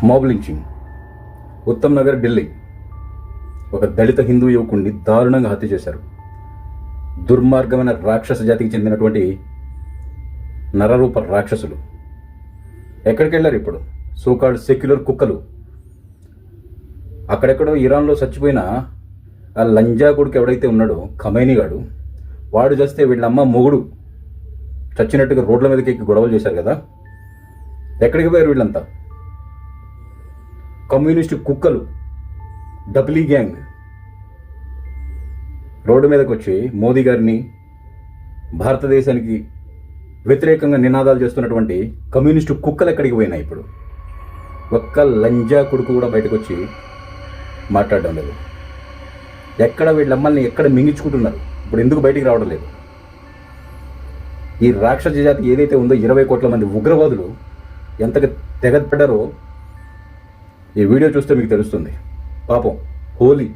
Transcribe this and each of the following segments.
Mob lynching. Uttam Nagar, Delhi. ఒక దళిత హిందూ యువకుడిని దారుణంగా హత్య చేశారు. దుర్మార్గమైన రాక్షస జాతికి చెందినటువంటి నరరూప రాక్షసులు ఎక్కడికి వెళ్ళారు ఇప్పుడు? సోకాల్డ్ సెక్యులర్ కుక్కలు. అక్కడెక్కడో ఇరాన్లో చచ్చిపోయిన ఆ లంజా కొడుకు ఎవడైతే ఉన్నాడో ఖమైనీ గాడు, వాడు చేస్తే వీళ్ళమ్మ మొగుడు చచ్చినట్టుగా రోడ్ల మీదకి ఎక్కి గొడవలు చేశారు కదా. ఎక్కడికి పోయారు వీళ్ళంతా? కమ్యూనిస్టు కుక్కలు, డబ్లీ గ్యాంగ్ రోడ్డు మీదకి వచ్చి మోదీ గారిని, భారతదేశానికి వ్యతిరేకంగా నినాదాలు చేస్తున్నటువంటి కమ్యూనిస్టు కుక్కలు ఎక్కడికి పోయినాయి ఇప్పుడు? ఒక్క లంజా కొడుకు కూడా బయటకు వచ్చి మాట్లాడడం లేదు. ఎక్కడ వీళ్ళమ్మల్ని ఎక్కడ మింగించుకుంటున్నారు? ఇప్పుడు ఎందుకు బయటికి రావడం లేదు? ఈ రాక్షస జాతి ఏదైతే ఉందో 20 కోట్ల మంది ఉగ్రవాదులు ఎంతగా తెగపడ్డారో ఈ వీడియో చూస్తే మీకు తెలుస్తుంది. పాపం హోలీ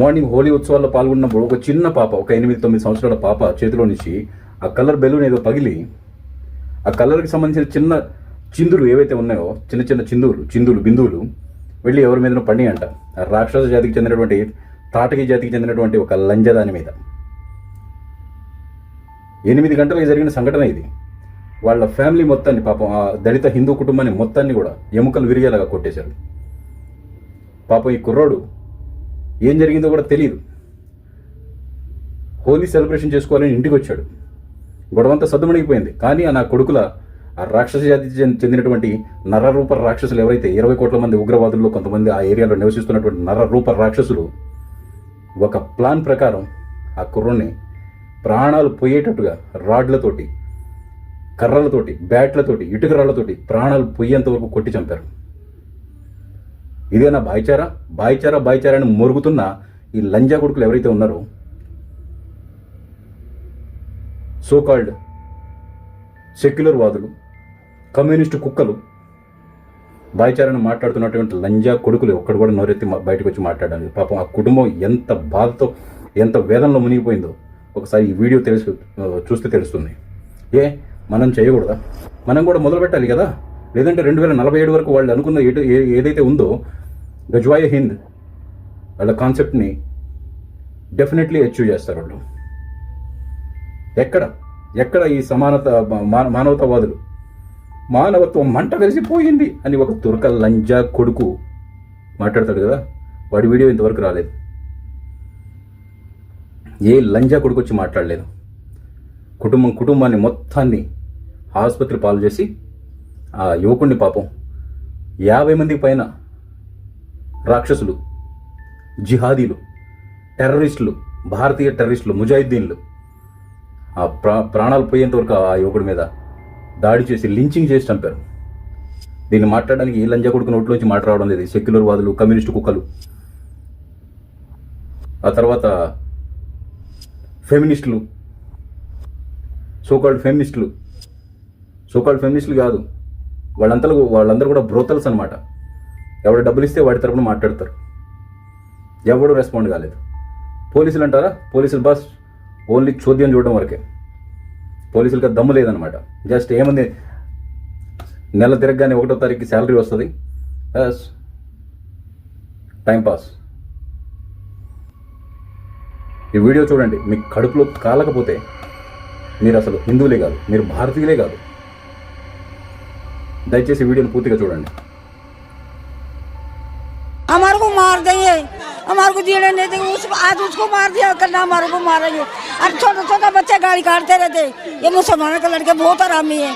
మార్నింగ్ హోలీ ఉత్సవాల్లో పాల్గొన్నప్పుడు ఒక చిన్న పాప, ఒక 8-9 సంవత్సరాల పాప చేతిలో నుంచి ఆ కలర్ బెలూన్ ఏదో పగిలి ఆ కలర్కి సంబంధించిన చిన్న చిందులు ఏవైతే ఉన్నాయో, చిన్న చిన్న చిందులు బిందువులు వెళ్ళి ఎవరి మీదనో పడినాయి అంట. ఆ రాక్షస జాతికి చెందినటువంటి, తాటకి జాతికి చెందినటువంటి ఒక లంజదాని మీద. 8 గంటలకు జరిగిన సంఘటన ఇది. వాళ్ళ ఫ్యామిలీ మొత్తాన్ని, పాపం ఆ దళిత హిందూ కుటుంబాన్ని మొత్తాన్ని కూడా ఎముకలు విరిగేలాగా కొట్టేశారు. పాపం ఈ కుర్రోడు ఏం జరిగిందో కూడా తెలియదు. హోలీ సెలబ్రేషన్ చేసుకోవాలని ఇంటికి వచ్చాడు. గొడవంతా సద్దుమణిగిపోయింది. కానీ ఆ నా కొడుకుల, ఆ రాక్షస జాతికి చెందినటువంటి నరరూప రాక్షసులు ఎవరైతే 20 కోట్ల మంది ఉగ్రవాదుల్లో కొంతమంది ఆ ఏరియాలో నివసిస్తున్నటువంటి నరరూప రాక్షసులు ఒక ప్లాన్ ప్రకారం ఆ కుర్రోని ప్రాణాలు పోయేటట్టుగా రాడ్లతోటి, కర్రలతోటి, బ్యాట్లతోటి, ఇటుకరాళ్లతోటి ప్రాణాలు పోయేంత వరకు కొట్టి చంపారు. ఇదేనా భాయిచారా? భాయిచారా అని మొరుగుతున్న ఈ లంజా కొడుకులు ఎవరైతే ఉన్నారో, సోకాల్డ్ సెక్యులర్ వాదులు, కమ్యూనిస్టు కుక్కలు, భాయిచారాన్ని మాట్లాడుతున్నటువంటి లంజా కొడుకులు ఒక్కడు కూడా నోరెత్తి బయటకు వచ్చి మాట్లాడాలి. పాపం ఆ కుటుంబం ఎంత బాధతో, ఎంత వేదనలో మునిగిపోయిందో ఒకసారి ఈ వీడియో చూస్తే తెలుస్తుంది. మనం చేయకూడదా? మనం కూడా మొదలు పెట్టాలి కదా. లేదంటే 2047 వరకు వాళ్ళు అనుకున్న ఏదైతే ఉందో గజ్వాయే హింద్, వాళ్ళ కాన్సెప్ట్ని డెఫినెట్లీ అచీవ్ చేస్తారు వాళ్ళు. ఎక్కడ ఈ సమానత, మానవతావాదులు, మానవత్వం మంట కలిసిపోయింది అని ఒక తురక లంజా కొడుకు మాట్లాడతాడు కదా, వాడి వీడియో ఇంతవరకు రాలేదు. ఏ లంజా కొడుకు వచ్చి మాట్లాడలేదు. కుటుంబాన్ని మొత్తాన్ని ఆసుపత్రి పాలు చేసి ఆ యువకుడిని, పాపం 50 మందికి పైన రాక్షసులు, జిహాదీలు, టెర్రరిస్టులు, భారతీయ టెర్రరిస్టులు, ముజాహిద్దీన్లు ఆ ప్రాణాలు పోయేంత వరకు ఆ యువకుడి మీద దాడి చేసి లించింగ్ చేసి చంపారు. దీన్ని మాట్లాడడానికి ఏ లంజా కొడుకు నోట్లోంచి మాట రావడం లేదు. సెక్యులర్ వాదులు, కమ్యూనిస్టు కుక్కలు, ఆ తర్వాత ఫెమినిస్టులు, సోకాల్డ్ ఫెమినిస్టులు కాదు, వాళ్ళందరూ కూడా బ్రోతల్స్ అనమాట. ఎవడు డబ్బులు ఇస్తే వాడి తరపున మాట్లాడతారు. ఎవడు రెస్పాండ్ కాలేదు. పోలీసులు అంటారా? పోలీసులు బస్ ఓన్లీ చోద్యం చూడడం వరకే. పోలీసులకి దమ్ము లేదనమాట. జస్ట్ ఏముంది, నెల తిరగగానే 1వ తారీఖుకి శాలరీ వస్తుంది, టైంపాస్. ఈ వీడియో చూడండి. మీకు కడుపులో కాలకపోతే మీరు అసలు హిందువులే కాదు, మీరు భారతీయులే కాదు. దయచేసి వీడియోని పూర్తిగా చూడండి. हमारे को मार देंगे, हमारे को जीने नहीं देंगे। आज उसको मार दिया, कल हमारे को मारेंगे। और छोटा बच्चे गाड़ी काटते रहते। ये मुसलमानों के लड़के बहुत आरामी है।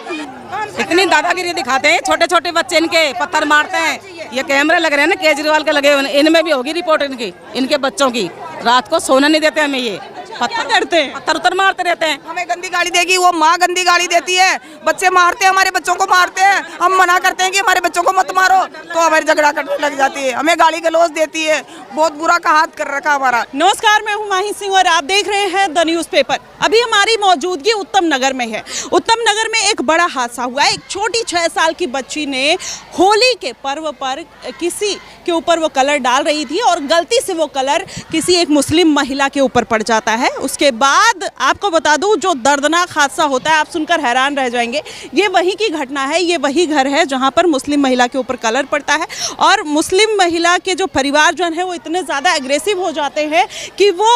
इतनी दादागिरी दिखाते हैं, छोटे बच्चे इनके पत्थर मारते हैं। ये कैमरे लग रहे हैं ना, केजरीवाल के लगे हुए, इनमें भी होगी रिपोर्ट इनके बच्चों की। रात को सोना नहीं देते हमें, ये पत्थर करते हैं, पत्थर मारते रहते हैं। हमें गंदी गाड़ी देगी, वो माँ गंदी गाड़ी देती है। बच्चे मारते हैं, हमारे बच्चों को मारते हैं। हम मना करते हैं कि हमारे बच्चों को मत मारो, तो हमारी झगड़ा करने लग जाती है। हमें गाली गलौज देती है, बहुत बुरा का हाथ कर रखा हमारा। नमस्कार, मैं हूं माही सिंह और आप देख रहे हैं द न्यूज़पेपर। अभी हमारी मौजूदगी उत्तम नगर में है। उत्तम नगर में एक बड़ा हादसा हुआ है। एक छोटी 6 साल की बच्ची ने होली के पर्व पर किसी के ऊपर वो कलर डाल रही थी और गलती से वो कलर किसी एक मुस्लिम महिला के ऊपर पड़ जाता है उसके बाद आपको बता दूं जो दर्दनाक हादसा होता है आप सुनकर हैरान रह जाएंगे। ये वही की घटना है, ये वही घर है जहां पर मुस्लिम महिला के ऊपर कलर पड़ता है और मुस्लिम महिला के जो परिवारजन है वो इतने ज़्यादा एग्रेसिव हो जाते हैं कि वो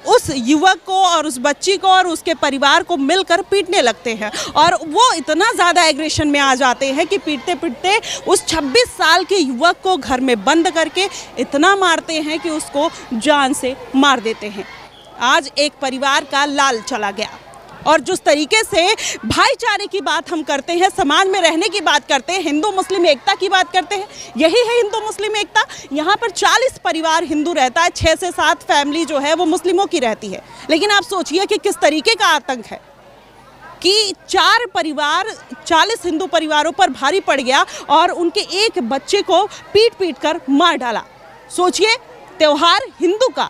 उस युवक को और उस बच्ची को और उसके परिवार को मिलकर पीटने लगते हैं और वो इतना ज़्यादा एग्रेशन में आ जाते हैं कि पीटते पीटते उस 26 साल के युवक को घर में बंद करके इतना मारते हैं कि उसको जान से मार देते हैं। आज एक परिवार का लाल चला गया। और जिस तरीके से भाईचारे की बात हम करते हैं, समाज में रहने की बात करते हैं, हिंदू मुस्लिम एकता की बात करते हैं, यही है हिंदू मुस्लिम एकता। यहाँ पर 40 परिवार हिंदू रहता है, 6 से 7 फैमिली जो है वो मुस्लिमों की रहती है। लेकिन आप सोचिए कि किस तरीके का आतंक है कि 4 परिवार 40 हिंदू परिवारों पर भारी पड़ गया और उनके एक बच्चे को पीट पीट कर मार डाला। सोचिए, त्योहार हिंदू का,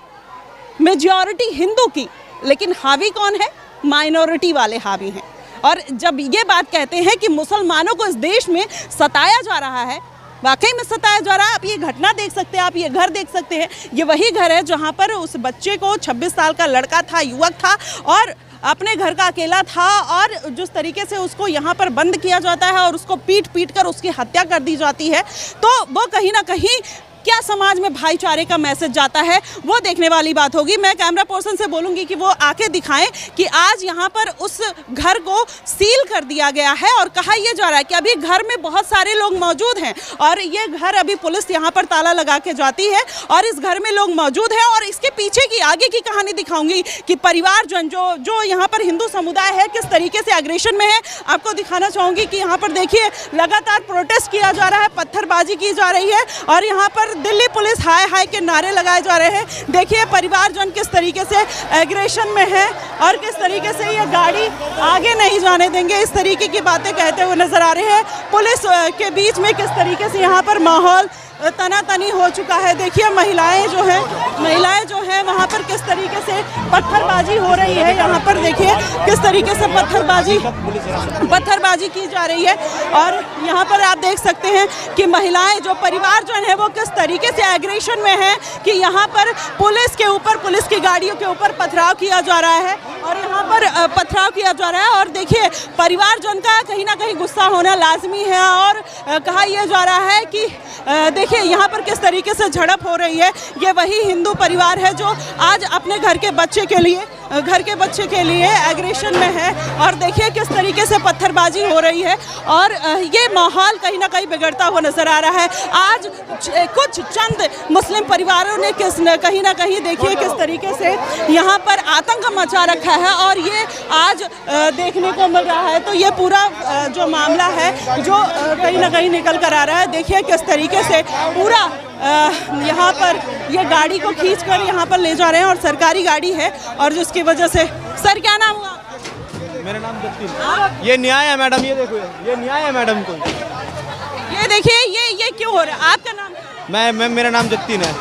मेजॉरिटी हिंदू की, लेकिन हावी कौन है? माइनॉरिटी वाले हावी हैं। और जब ये बात कहते हैं कि मुसलमानों को इस देश में सताया जा रहा है, वाकई में सताया जा रहा है। आप ये घटना देख सकते हैं, आप ये घर देख सकते हैं। ये वही घर है जहाँ पर उस बच्चे को 26 साल का लड़का था, युवक था और अपने घर का अकेला था और जिस तरीके से उसको यहाँ पर बंद किया जाता है और उसको पीट पीट कर उसकी हत्या कर दी जाती है, तो वो कहीं ना कहीं क्या समाज में भाईचारे का मैसेज जाता है वो देखने वाली बात होगी। मैं कैमरा पर्सन से बोलूँगी कि वो आके दिखाएं कि आज यहाँ पर उस घर को सील कर दिया गया है और कहा यह जा रहा है कि अभी घर में बहुत सारे लोग मौजूद हैं और ये घर अभी पुलिस यहाँ पर ताला लगा के जाती है और इस घर में लोग मौजूद हैं। और इसके पीछे की आगे की कहानी दिखाऊंगी कि परिवार जो यहाँ पर हिंदू समुदाय है किस तरीके से एग्रेशन में है। आपको दिखाना चाहूँगी कि यहाँ पर देखिए लगातार प्रोटेस्ट किया जा रहा है, पत्थरबाजी की जा रही है और यहाँ पर दिल्ली पुलिस हाय हाय के नारे लगाए जा रहे हैं। देखिए परिवारजन किस तरीके से एग्रेशन में है और किस तरीके से ये गाड़ी आगे नहीं जाने देंगे, इस तरीके की बातें कहते हुए नजर आ रहे हैं। पुलिस के बीच में किस तरीके से यहाँ पर माहौल तनातनी हो चुका है। देखिए महिलाएं जो हैं वहाँ पर किस तरीके से पत्थरबाजी हो रही है। यहाँ पर देखिए किस तरीके से पत्थरबाजी की जा रही है और यहाँ पर आप देख सकते हैं कि महिलाएं जो परिवार जो है वो किस तरीके से एग्रेशन में है कि यहाँ पर पुलिस के ऊपर, पुलिस की गाड़ियों के ऊपर पथराव किया जा रहा है और यहाँ पर पथराव किया जा रहा है। और देखिए परिवारजन का कहीं ना कहीं गुस्सा होना लाजमी है और कहा यह जा रहा है कि देखिए यहाँ पर किस तरीके से झड़प हो रही है। ये वही हिंदू परिवार है जो आज अपने घर के बच्चे के लिए एग्रेशन में है और देखिए किस तरीके से पत्थरबाजी हो रही है और ये माहौल कहीं ना कहीं बिगड़ता हुआ नजर आ रहा है। आज कुछ चंद मुस्लिम परिवारों ने कहीं ना कहीं देखिए किस तरीके से यहाँ पर आतंक मचा रखा है और ये आज देखने को मिल रहा है। तो ये पूरा जो मामला है जो कहीं ना कहीं निकल कर आ रहा है। देखिए किस तरीके से पूरा यहाँ पर ये गाड़ी को खींचकर यहाँ पर ले जा रहे हैं और सरकारी गाड़ी है और जिसकी वजह से। सर क्या नाम हुआ? मेरा नाम जतिन। ये न्याय है मैडम, ये देखो ये न्याय है मैडम को। ये देखिए ये क्यों हो रहा है? आपका नाम? मैं मेरा नाम जतिन है।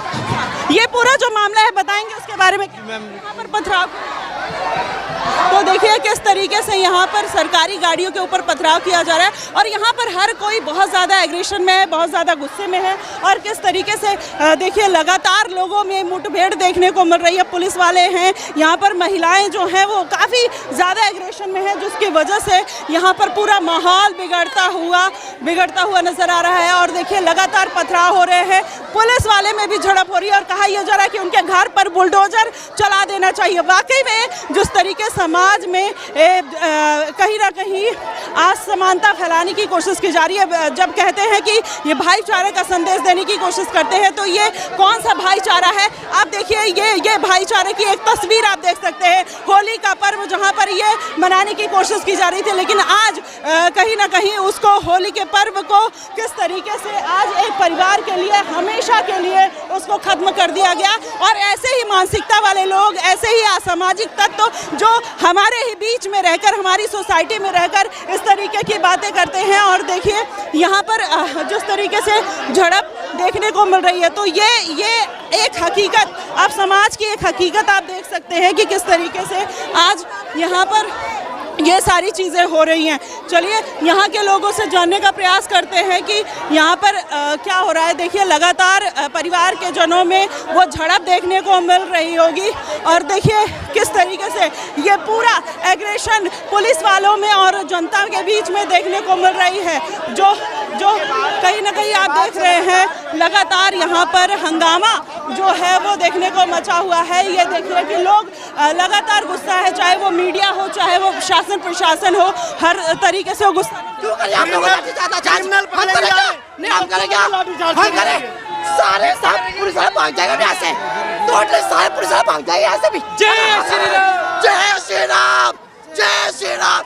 ये पूरा जो मामला है बताएंगे उसके बारे में? यहाँ पर पथराव, तो देखिए किस तरीके से यहाँ पर सरकारी गाड़ियों के ऊपर पथराव किया जा रहा है और यहाँ पर हर कोई बहुत ज़्यादा एग्रेशन में है, बहुत ज़्यादा गुस्से में है और किस तरीके से देखिए लगातार लोगों में मुठभेड़ देखने को मिल रही है। पुलिस वाले हैं, यहाँ पर महिलाएं जो हैं वो काफ़ी ज़्यादा एग्रेशन में है जिसकी वजह से यहाँ पर पूरा माहौल बिगड़ता हुआ नज़र आ रहा है। और देखिए लगातार पथराव हो रहे हैं, पुलिस वाले में भी झड़प हो रही है और कहा यह जा रहा है कि उनके घर पर बुलडोजर चला देना चाहिए। वाकई में जिस तरीके समाज में कहीं ना कहीं असमानता फैलाने की कोशिश की जा रही है, जब कहते हैं कि ये भाईचारे का संदेश देने की कोशिश करते हैं तो ये कौन सा भाईचारा है? आप देखिए ये भाईचारे की एक तस्वीर आप देख सकते हैं। होली का पर्व जहां पर ये मनाने की कोशिश की जा रही थी लेकिन आज कहीं ना कहीं उसको, होली के पर्व को किस तरीके से आज एक परिवार के लिए हमेशा के लिए उसको खत्म कर दिया गया। और ऐसे ही मानसिकता वाले लोग, ऐसे ही असामाजिक तत्व जो हमारे ही बीच में रहकर, हमारी सोसाइटी में रहकर इस तरीके की बातें करते हैं और देखिए यहाँ पर जिस तरीके से झड़प देखने को मिल रही है तो ये एक हकीकत, आप समाज की एक हकीकत आप देख सकते हैं कि किस तरीके से आज यहाँ पर ये सारी चीज़ें हो रही हैं। चलिए यहाँ के लोगों से जानने का प्रयास करते हैं कि यहाँ पर क्या हो रहा है। देखिए लगातार परिवार के जनों में वो झड़प देखने को मिल रही होगी और देखिए किस तरीके से ये पूरा एग्रेशन पुलिस वालों में और जनता के बीच में देखने को मिल रही है। जो कहीं ना कहीं आप देख रहे हैं लगातार यहाँ पर हंगामा जो है वो देखने को मचा हुआ है। ये देखिए कि लोग लगातार गुस्सा है, चाहे वो मीडिया हो चाहे वो शासन प्रशासन हो, हर तरीके से वो गुस्सा। सारे पुलिस वाले भाग जाएगा यहाँ से, टोटली सारे पुलिस वाले भाग जाएंगे यहाँ से भी। जय श्री राम, जय श्री राम, जय श्री राम,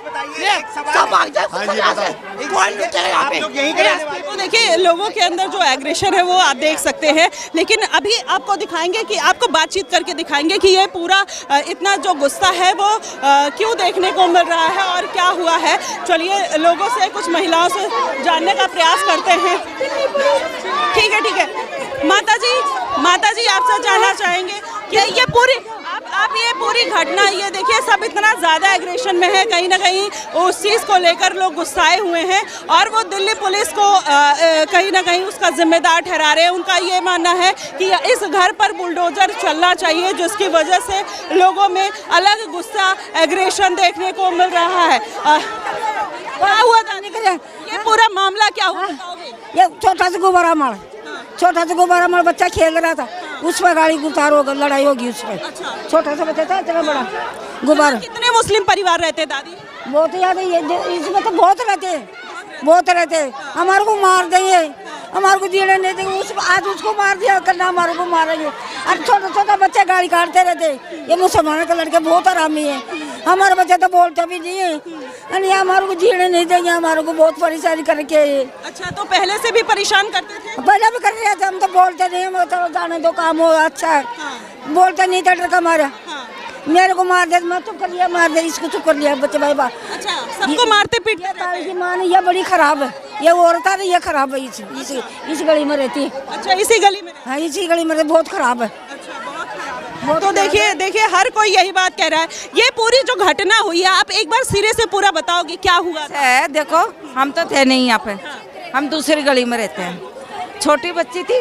सब भाग जाए यहाँ से, कोई नहीं बचेगा यहाँ पे। तो देखिए लोगों के अंदर जो एग्रेशन है वो आप देख सकते हैं, लेकिन अभी आपको दिखाएंगे कि आपको बातचीत करके दिखाएंगे कि ये पूरा इतना जो गुस्सा है वो क्यों देखने को मिल रहा है और क्या हुआ है। चलिए लोगों से, कुछ महिलाओं से जानने का प्रयास करते हैं। ठीक है माता जी आपसे जानना चाहेंगे कि ये पूरी आप ये पूरी घटना, ये देखिए सब इतना ज़्यादा एग्रेशन में है, कहीं ना कहीं उस चीज़ को लेकर लोग गुस्साए हुए हैं और वो दिल्ली पुलिस को कहीं ना कहीं उसका जिम्मेदार ठहरा रहे हैं। उनका ये मानना है कि इस घर पर बुलडोजर चलना चाहिए, जिसकी वजह से लोगों में अलग गुस्सा एग्रेशन देखने को मिल रहा है। क्या हुआ था, ये पूरा मामला क्या हुआ? ये छोटा सा गुब्बारा मार बच्चा खेल रहा था, उस पर गाड़ी गुतार होगा, लड़ाई होगी उस पर। छोटा सा बच्चा था, इतना बड़ा गुब्बारा। कितने मुस्लिम परिवार रहते हैं दादी? बहुत याद है, इसमें तो बहुत रहते हैं। हमारे को मार देंगे, हमारे को जीने नहीं देंगे। आज उसको मार दिया, कल हमारे को मारेंगे। और छोटा बच्चे गाड़ी काटते रहते। ये मुसलमानों के लड़के बहुत आरामी है, हमारे बच्चे तो बोलते भी नहीं है, यानी हमारे को जीने नहीं देंगे, हमारे को बहुत परेशानी करके। अच्छा, तो पहले से भी परेशान करते थे? पहले भी कर रहे थे, हम तो बोलते नहीं, हम तो जाने दो काम हो अच्छा है। बोलते नहीं था, डर का मारा मेरे को मार दे, मैं चुप कर लिया, मार दे इसको, चुप कर लिया बच्चे भाई बात। अच्छा, सबको मारते पीटते? की माँ ने ये बड़ी खराब है, ये औरत है, ये खराब है, इस गली में रहती है। अच्छा, इसी गली में? हाँ, इसी गली में बहुत खराब है। तो देखिए हर कोई यही बात कह रहा है। ये पूरी जो घटना हुई है, आप एक बार सिरे से पूरा बताओगे क्या हुआ है? देखो हम तो थे नहीं यहाँ पे, हम दूसरी गली में रहते हैं। छोटी बच्ची थी,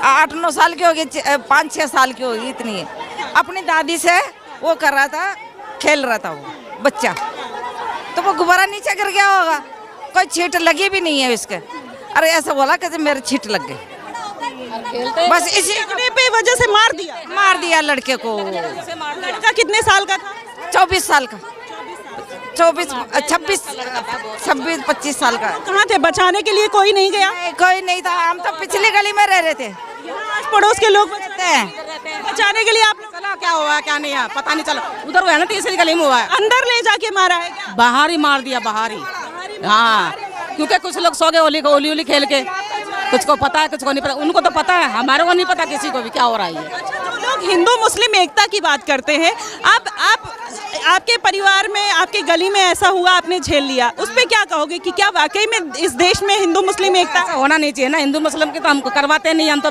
8-9 साल की होगी, 5-6 साल की होगी, इतनी है। अपनी दादी से वो कर रहा था, खेल रहा था वो बच्चा, तो वो गुब्बारा नीचे गिर गया होगा, कोई छींट लगी भी नहीं है उसके। अरे ऐसा बोला कि मेरे छींट लग गई, बस इसी पे वजह से मार दिया लड़के को। लड़का कितने साल का था? 24 साल का, 26 25 साल का। कहाँ थे? बचाने के लिए कोई नहीं गया? कोई नहीं था, हम तो पिछली गली में रह रहे थे। आस पड़ोस के लोग बचाते हैं, बचाने के लिए आप लोग? चला क्या हुआ क्या नहीं है पता नहीं चला। उधर हुआ है ना, तीसरी गली में हुआ है। अंदर ले जाके मारा है क्या? बाहर ही मार दिया, बाहर ही। हाँ, क्योंकि कुछ लोग सो गए होली खेल के, कुछ को पता है कुछ को नहीं पता। उनको तो पता है, हमारे को नहीं पता किसी को भी क्या हो रहा है। जो लोग हिंदू मुस्लिम एकता की बात करते हैं, आपके परिवार में, आपके गली में ऐसा हुआ, आपने झेल लिया, उस पे क्या कहोगे कि क्या वाकई में इस देश में हिंदू मुस्लिम एकता होना नहीं चाहिए ना? हिंदू मुस्लिम की तो हमको करवाते नहीं, हम तो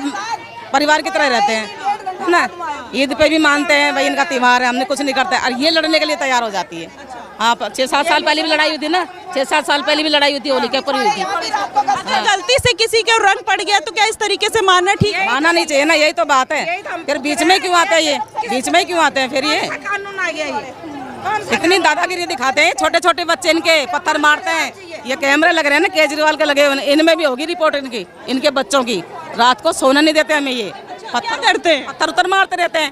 परिवार की तरह रहते हैं ना। ईद पे भी मानते हैं भाई इनका त्योहार है, हमने कुछ नहीं करते, और ये लड़ने के लिए तैयार हो जाती है। हाँ, 6-7 साल पहले भी लड़ाई हुई थी ना, 6-7 साल पहले भी लड़ाई हुई थी, होली के ऊपर हुई थी। गलती से किसी के रंग पड़ गया तो क्या इस तरीके से मारना ठीक है? मानना नहीं चाहिए ना, यही तो बात है। फिर बीच में क्यों आते हैं ये, बीच में क्यों आते हैं फिर ये? कानून आ गया ये। इतनी दादागिरी दिखाते हैं, छोटे बच्चे इनके पत्थर मारते हैं। ये कैमरे लग रहे हैं ना, केजरीवाल के लगे हुए, इनमें भी होगी रिपोर्ट इनकी, इनके बच्चों की। रात को सोना नहीं देते हमें, ये पत्थर करते हैं, पत्थर मारते रहते हैं।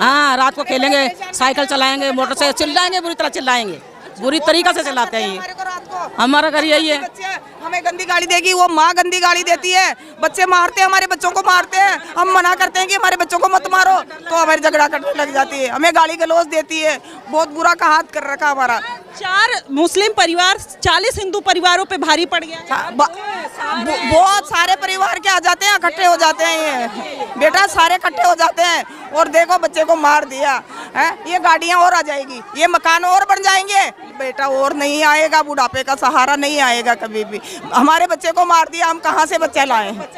हाँ, रात को खेलेंगे, साइकिल चलाएंगे, मोटरसाइकिल चिल्लाएंगे, बुरी तरह चिल्लाएंगे, बुरी तरीका से चलाते हैं ये। हमारा घर यही है। हमें गंदी गाड़ी देगी, वो माँ गंदी गाड़ी देती है, बच्चे मारते हैं, हमारे बच्चों को मारते हैं। हम मना करते हैं कि हमारे बच्चों को मत मारो, तो हमारी झगड़ा करने लग जाती है, हमें गाली गलौज देती है। बहुत बुरा का हाथ कर रखा हमारा। 4 मुस्लिम परिवार 40 हिंदू परिवारों पे भारी पड़ गया। बहुत सारे परिवार के आ जाते हैं, इकट्ठे हो जाते हैं, ये बेटा सारे इकट्ठे हो जाते हैं। और देखो बच्चे को मार दिया है, ये गाड़ियां और आ जाएगी, ये मकान और बन जाएंगे, बेटा और नहीं आएगा, बुढ़ापे का सहारा नहीं आएगा कभी भी। हमारे बच्चे को मार दिया, हम कहाँ से बच्चे लाए हैं?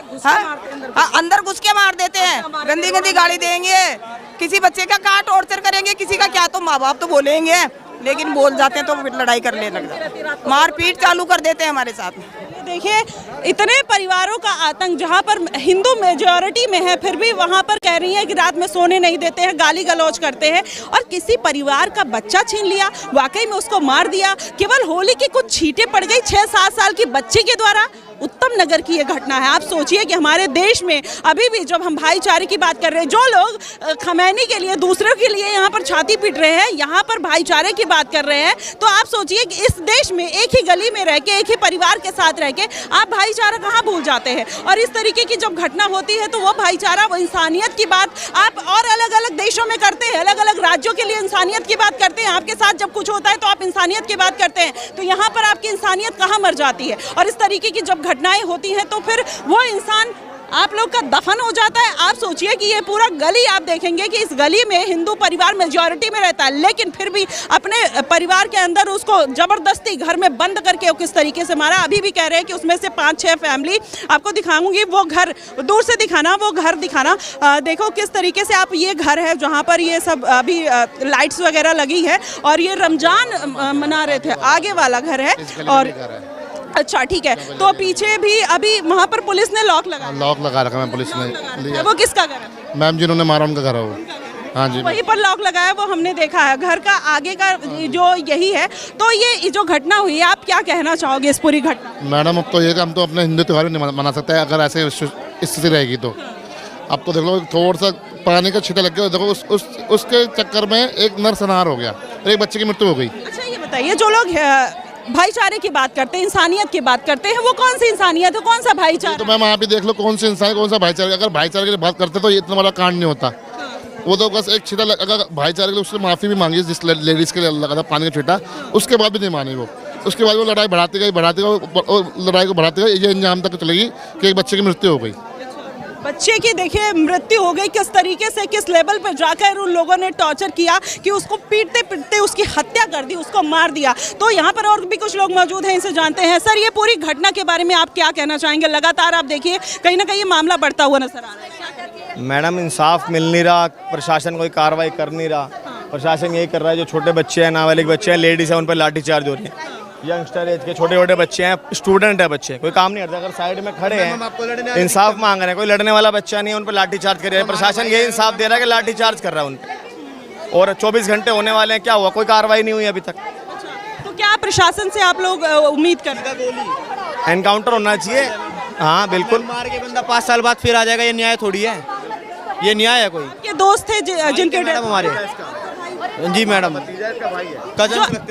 अंदर घुस के मार देते हैं, गंदी गाड़ी देंगे, किसी बच्चे का क्या टॉर्चर करेंगे, किसी का क्या, तो माँ बाप तो बोलेंगे लेकिन बोल जाते हैं तो फिर लड़ाई करने लग जाते हैं, मारपीट चालू कर देते हैं हमारे साथ। देखिए इतने परिवारों का आतंक, जहाँ पर हिंदू मेजॉरिटी में है फिर भी वहाँ पर कह रही है कि रात में सोने नहीं देते हैं, गाली गलौज करते हैं और किसी परिवार का बच्चा छीन लिया, वाकई में उसको मार दिया। केवल होली की कुछ छींटे पड़ गई 6-7 साल की बच्ची के द्वारा। उत्तम नगर की ये घटना है। आप सोचिए कि हमारे देश में अभी भी जब हम भाईचारे की बात कर रहे हैं, जो लोग खमैनी के लिए दूसरों के लिए यहाँ पर छाती पीट रहे हैं, यहाँ पर भाईचारे की बात कर रहे हैं, तो आप सोचिए कि इस देश में एक ही गली में रह के, एक ही परिवार के साथ रह के आप भाईचारा कहाँ भूल जाते हैं। और इस तरीके की जब घटना होती है तो वो भाईचारा, वो इंसानियत की बात आप और अलग अलग देशों में करते हैं, अलग अलग राज्यों के लिए इंसानियत की बात करते हैं। आपके साथ जब कुछ होता है तो आप इंसानियत की बात करते हैं, तो यहाँ पर आपकी इंसानियत कहाँ मर जाती है। और इस तरीके की जब घटनाएं होती हैं तो फिर वो इंसान आप लोग का दफन हो जाता है। आप सोचिए कि ये पूरा गली आप देखेंगे कि इस गली में हिंदू परिवार मेजॉरिटी में रहता है, लेकिन फिर भी अपने परिवार के अंदर उसको जबरदस्ती घर में बंद करके किस तरीके से मारा। अभी भी कह रहे हैं कि उसमें से 5-6 फैमिली, आपको दिखाऊंगी वो घर, दूर से दिखाना, वो घर दिखाना। देखो किस तरीके से आप, ये घर है जहाँ पर ये सब अभी लाइट्स वगैरह लगी है और ये रमजान मना रहे थे, आगे वाला घर है। और अच्छा ठीक है, तो पीछे भी अभी वहाँ पर पुलिस ने लॉक लगा रखा है, पुलिस ने। वो किसका घर है? मैम जिन्होंने मारा उनका घर है वो। हाँ जी, वहीं पर लॉक लगाया, वो हमने देखा है। घर का आगे का जो यही है। तो ये जो घटना हुई है, आप क्या कहना चाहोगे इस पूरी घटना? मैडम अब तो ये कि हम तो अपने हिंदू त्यौहार नहीं मना सकते अगर ऐसे स्थिति रहेगी तो। अब तो देख लो थोड़ा सा पानी का छींटा लग गया, देखो उसके चक्कर में एक नरसंहार हो गया और एक बच्चे की मृत्यु हो गई। अच्छा ये बताइए, जो लोग भाईचारे की बात करते हैं, इंसानियत की बात करते हैं, वो कौन सी इंसानियत है, कौन सा भाईचारा? तो मैम आप ही देख लो कौन सी इंसान, कौन सा भाईचारा। अगर भाईचारे की बात करते तो ये इतना बड़ा कांड नहीं होता। वो तो बस एक छींटा, अगर भाईचारे के लिए उससे माफ़ी भी मांगी जिस लेडीज़ के लिए लगा था पानी का छींटा, उसके बाद भी नहीं मानी वो। उसके बाद वो लड़ाई बढ़ाती गई और लड़ाई को बढ़ाते गई, ये अंजाम तक चलेगी कि एक बच्चे की मृत्यु हो गई। बच्चे की देखिए मृत्यु हो गई, किस तरीके से, किस लेवल पर जाकर उन लोगों ने टॉर्चर किया कि उसको पीटते पीटते उसकी हत्या कर दी, उसको मार दिया। तो यहाँ पर और भी कुछ लोग मौजूद हैं, इनसे जानते हैं। सर ये पूरी घटना के बारे में आप क्या कहना चाहेंगे? लगातार आप देखिए कहीं ना कहीं मामला बढ़ता हुआ नजर आ रहा है। मैडम इंसाफ मिल नहीं रहा, प्रशासन कोई कार्रवाई कर नहीं रहा। प्रशासन यही कर रहा है, जो छोटे बच्चे हैं, नाबालिग बच्चे हैं, लेडीज हैं, उन पर लाठीचार्ज हो रही है। यंगस्टर एज के छोटे छोटे बच्चे हैं, स्टूडेंट है बच्चे, कोई काम नहीं करता। अगर साइड में खड़े हैं, इंसाफ मांग रहे हैं, कोई लड़ने वाला बच्चा नहीं है, उन पर लाठीचार्ज कर रहा है। प्रशासन यही इंसाफ दे रहा है कि लाठीचार्ज कर रहा है उन पर। और 24 घंटे होने वाले हैं, क्या हुआ? कोई कार्रवाई नहीं हुई अभी तक। तो क्या प्रशासन से आप लोग उम्मीद कर रहे हैं? एनकाउंटर होना चाहिए। हाँ बिल्कुल, मार के बंदा 5 साल बाद फिर आ जाएगा, ये न्याय थोड़ी है। ये न्याय है? कोई के दोस्त थे जिनके हमारे? जी मैडम,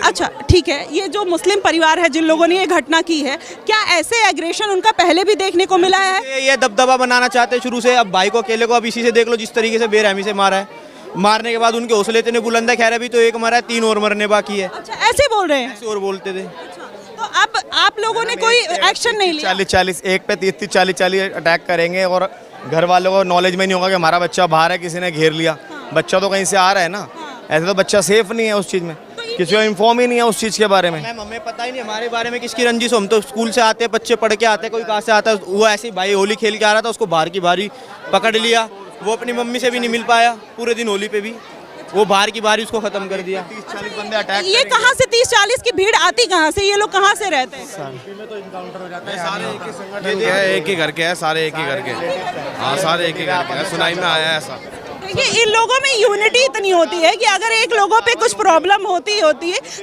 अच्छा ठीक है, ये जो मुस्लिम परिवार है जिन लोगों ने ये घटना की है, क्या ऐसे एग्रेशन उनका पहले भी देखने को मिला है? ये दबदबा बनाना चाहते हैं शुरू से। अब भाई को अकेले को अब इसी से देख लो, जिस तरीके से बेरहमी से मारा है। मारने के बाद उनके हौसले इतने बुलंद है। खैर अभी तो एक मरा है, 3 और मरने बाकी है। अच्छा ऐसे बोल रहे हैं? ऐसे और बोलते थे। तो अब आप लोगों ने कोई एक्शन नहीं लिया? 40-40 एक पे 30-30 40-40 अटैक करेंगे और घर वालों को नॉलेज में नहीं होगा कि हमारा बच्चा बाहर है, किसी ने घेर लिया। बच्चा तो कहीं से आ रहा है ना, ऐसे तो बच्चा सेफ नहीं है उस चीज़ में, किसी को इन्फॉर्म ही नहीं है उस चीज़ के बारे में। मैम हमें पता ही नहीं हमारे बारे में किसकी रंजिश हो। हम तो स्कूल से आते हैं, बच्चे पढ़ के आते हैं, कोई कहाँ से आता है। वो ऐसे भाई होली खेल के आ रहा था, उसको बाहर की बारी पकड़ लिया। वो अपनी मम्मी से भी नहीं मिल पाया पूरे दिन होली पे भी, वो बाहर की बारी उसको खत्म कर दिया। 30-40 बंदे अटैक। ये कहाँ से 30-40 की भीड़ आती कहाँ से? ये लोग कहाँ से रहते हैं? एक ही घर के हैं, सारे एक ही घर के। हाँ सारे एक ही घर के हैं, सुनाई में आया है ऐसा। देखिए इन लोगों में यूनिटी इतनी होती है कि अगर एक लोगों पे कुछ प्रॉब्लम होती है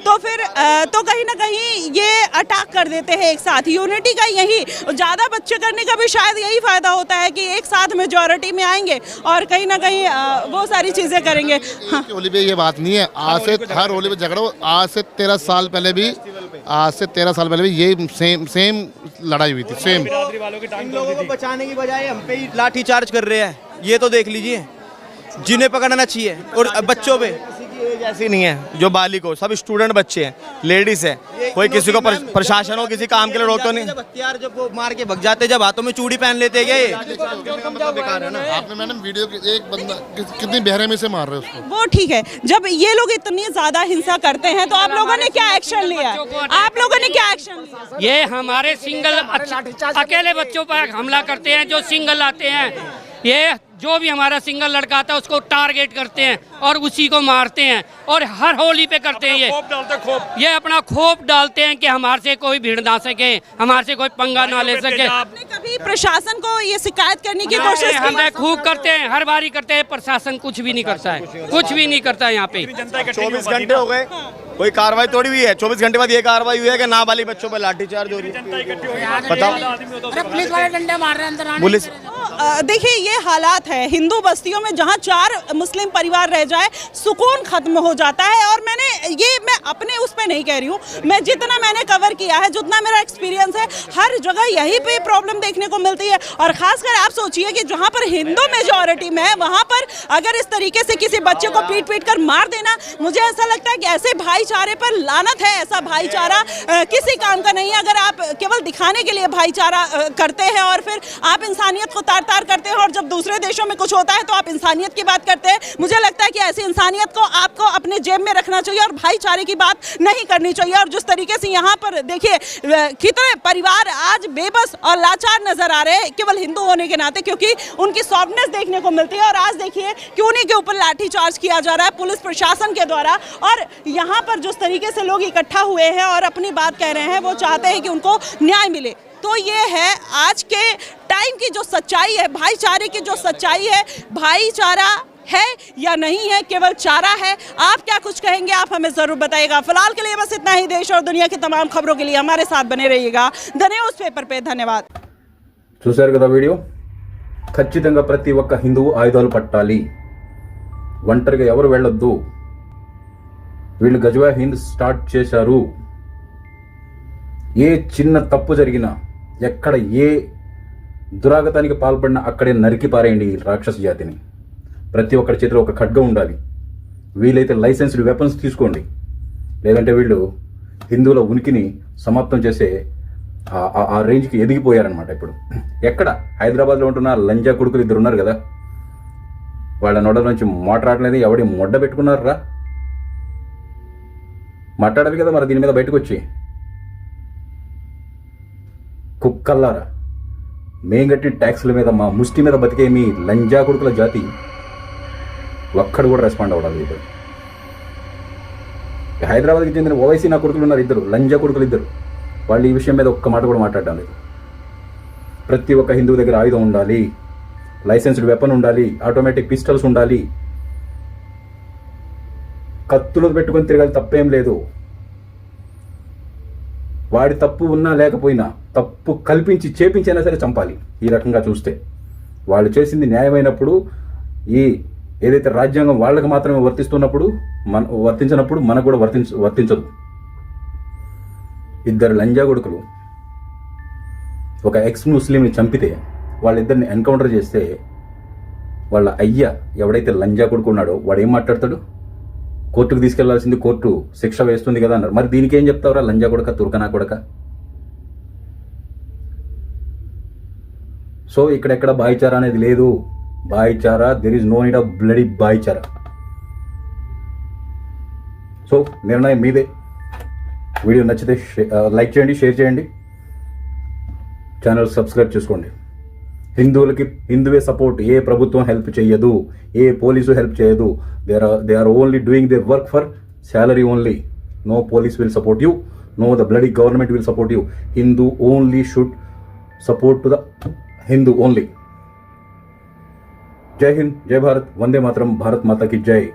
तो फिर तो कहीं ना कहीं ये अटैक कर देते हैं एक साथ। यूनिटी का यही, ज़्यादा बच्चे करने का भी शायद यही फ़ायदा होता है कि एक साथ मेजॉरिटी में आएंगे और कहीं ना कहीं वो सारी चीज़ें करेंगे। हाँ। होली पे ये बात नहीं है, आज से हर होली पे झगड़ा। आज से 13 साल पहले भी ये सेम लड़ाई हुई थी, सेम। इन लोगों को बचाने की बजाय हम पे ही लाठी चार्ज कर रहे हैं। ये तो देख लीजिए, जिन्हें पकड़ना चाहिए। और बच्चों पे किसी की एज ऐसी नहीं है जो बालिग हो, सब स्टूडेंट बच्चे हैं, लेडीज है। कोई किसी को प्रशासन हो किसी काम के लिए रोकते नहीं। हथियार जब वो मार के भग जाते, जब हाथों में चूड़ी पहन लेते हैं। ये आपने मैडम वीडियो एक बंदा कितनी बेरहमी से मार रहे हैं उसको। वो ठीक है, जब ये लोग इतनी ज्यादा हिंसा करते हैं तो आप लोगों ने क्या एक्शन लिया? आप लोगों ने क्या एक्शन लिया? ये हमारे सिंगल अकेले बच्चों पर हमला करते हैं, जो सिंगल आते हैं। ये जो भी हमारा सिंगल लड़का आता है उसको टारगेट करते हैं और उसी को मारते हैं और हर होली पे करते हैं ये अपना खौफ डालते हैं कि हमारे से कोई भीड़ ना सके, हमारे से कोई पंगा ना ले सके। आपने कभी प्रशासन को ये शिकायत करने की कोशिश की? हम खूब करते हैं, हर बारी करते हैं, प्रशासन कुछ भी नहीं करता है, कुछ भी नहीं करता है यहाँ पे। 24 घंटे हो गए, कोई कार्रवाई थोड़ी हुई है। 24 घंटे बाद ये कार्रवाई हुई है कि नाबालिग बच्चों पर लाठीचार्ज हो रही है। बताओ, पुलिस वाले डंडे मार रहे हैं अंदर पुलिस देखिए ये हालात है हिंदू बस्तियों में, जहां 4 मुस्लिम परिवार रह जाए सुकून खत्म हो जाता है। और मैं अपने उस पे नहीं कह रही हूँ, मैं जितना मैंने कवर किया है, जितना मेरा एक्सपीरियंस है, हर जगह यही पे प्रॉब्लम देखने को मिलती है। और खासकर आप सोचिए कि जहाँ पर हिंदू मेजॉरिटी में है वहाँ पर अगर इस तरीके से किसी बच्चे को पीट पीट कर मार देना, मुझे ऐसा लगता है कि ऐसे भाईचारे पर लानत है। ऐसा भाईचारा किसी काम का नहीं है। अगर आप केवल दिखाने के लिए भाईचारा करते हैं और फिर आप इंसानियत को तार करते हैं और जब दूसरे देशों में कुछ होता है तो आप इंसानियत की बात करते हैं, मुझे लगता है कि ऐसी इंसानियत को आपको अपने जेब में रखना चाहिए और भाईचारे की बात नहीं करनी चाहिए। और जिस तरीके से यहाँ पर देखिए कितने परिवार आज बेबस और लाचार नजर आ रहे हैं केवल हिंदू होने के नाते, क्योंकि उनकी सॉफ्टनेस देखने को मिलती है। और आज देखिए कि उन्हीं के ऊपर लाठीचार्ज किया जा रहा है पुलिस प्रशासन के द्वारा। और यहाँ पर जिस तरीके से लोग इकट्ठा हुए हैं और अपनी बात कह रहे हैं, वो चाहते हैं कि उनको न्याय मिले। तो ये है आज के टाइम की जो सच्चाई है, भाईचारे की जो सच्चाई है। भाईचारा है या नहीं है, केवल चारा है। आप क्या कुछ कहेंगे, आप हमें जरूर बताइएगा। फिलहाल के लिए बस इतना ही। देश और दुनिया की तमाम खबरों के लिए हमारे साथ बने रहिएगा द न्यूज़ पेपर पे। धन्यवाद। చూశారు కదా వీడియో. ఖచ్చితంగా ప్రతి ఒక్క హిందువు ఆయుధాలు పట్టాలి, ఒంటరిగా ఎవరు వెళ్ళొద్దు. వీళ్ళు గజ్వా హింద్ స్టార్ట్ చేశారు. ఏ చిన్న తప్పు జరిగినా, ఎక్కడ ఏ దురాగతానికి పాల్పడినా అక్కడే నరికి పారేయండి ఈ రాక్షస జాతిని. ప్రతి ఒక్కరి చేతిలో ఒక ఖడ్గం ఉండాలి. వీలైతే లైసెన్స్డ్ వెపన్స్ తీసుకోండి, లేదంటే వీళ్ళు హిందువుల ఉనికిని సమాప్తం చేసే ఆ రేంజ్కి ఎదిగిపోయారనమాట. ఇప్పుడు ఎక్కడ హైదరాబాద్లో ఉంటున్న లంజా కొడుకులు 2 ఉన్నారు కదా, వాళ్ళ నోడల నుంచి మాట్లాడలేదు. ఎవడి మొడ్డ పెట్టుకున్నారా? మాట్లాడాలి కదా మరి దీని మీద బయటకు వచ్చి. కుక్కల్లారా, మేం కట్టిన ట్యాక్సుల మీద మా ముష్టి మీద బతికే మీ లంజా కొడుకుల జాతి ఒక్కడు కూడా రెస్పాండ్ అవ్వడాలి. ఇప్పుడు హైదరాబాద్కి చెందిన ఓవైసీ నా కొడుకులు ఉన్నారు, 2 లంజా కొడుకులు 2. వాళ్ళు ఈ విషయం మీద ఒక్క మాట కూడా మాట్లాడడం లేదు. ప్రతి ఒక్క హిందువు దగ్గర ఆయుధం ఉండాలి, లైసెన్స్డ్ వెపన్ ఉండాలి, ఆటోమేటిక్ పిస్టల్స్ ఉండాలి. కత్తులు పెట్టుకొని తిరగాలి, తప్పేం లేదు. వాడి తప్పు ఉన్నా లేకపోయినా తప్పు కల్పించి చేపించైనా సరే చంపాలి. ఈ రకంగా చూస్తే వాళ్ళు చేసింది న్యాయమైనప్పుడు, ఈ ఏదైతే రాజ్యాంగం వాళ్ళకి మాత్రమే వర్తించినప్పుడు మనకు కూడా వర్తించదు. 2 లంజా కొడుకులు ఒక ఎక్స్ ముస్లింని చంపితే, వాళ్ళిద్దరిని ఎన్కౌంటర్ చేస్తే, వాళ్ళ అయ్య ఎవడైతే లంజా కొడుకు ఉన్నాడో వాడు ఏం మాట్లాడతాడు? కోర్టుకు తీసుకెళ్లాల్సింది కోర్టు శిక్ష వేస్తుంది కదా అన్నారు. మరి దీనికి ఏం చెప్తావురా లంజా కొడక, తుర్కనా కొడక? సో ఇక్కడెక్కడ భాయిచారా అనేది లేదు. భాయిచారా, there is no need of bloody భాయిచారా. సో నిర్ణయం మీదే. వీడియో నచ్చితే లైక్ చేయండి, షేర్ చేయండి, ఛానల్ సబ్స్క్రైబ్ చేసుకోండి. హిందువులకి హిందువే సపోర్ట్. ఏ ప్రభుత్వం హెల్ప్ చేయదు, ఏ పోలీసు హెల్ప్ చేయదు. They are only doing their work for salary only. No police will support you, no the bloody government will support you. Hindu only should support to the Hindu only. Jai Hind, Jai Bharat, Vande Mataram, Bharat Mata ki Jai.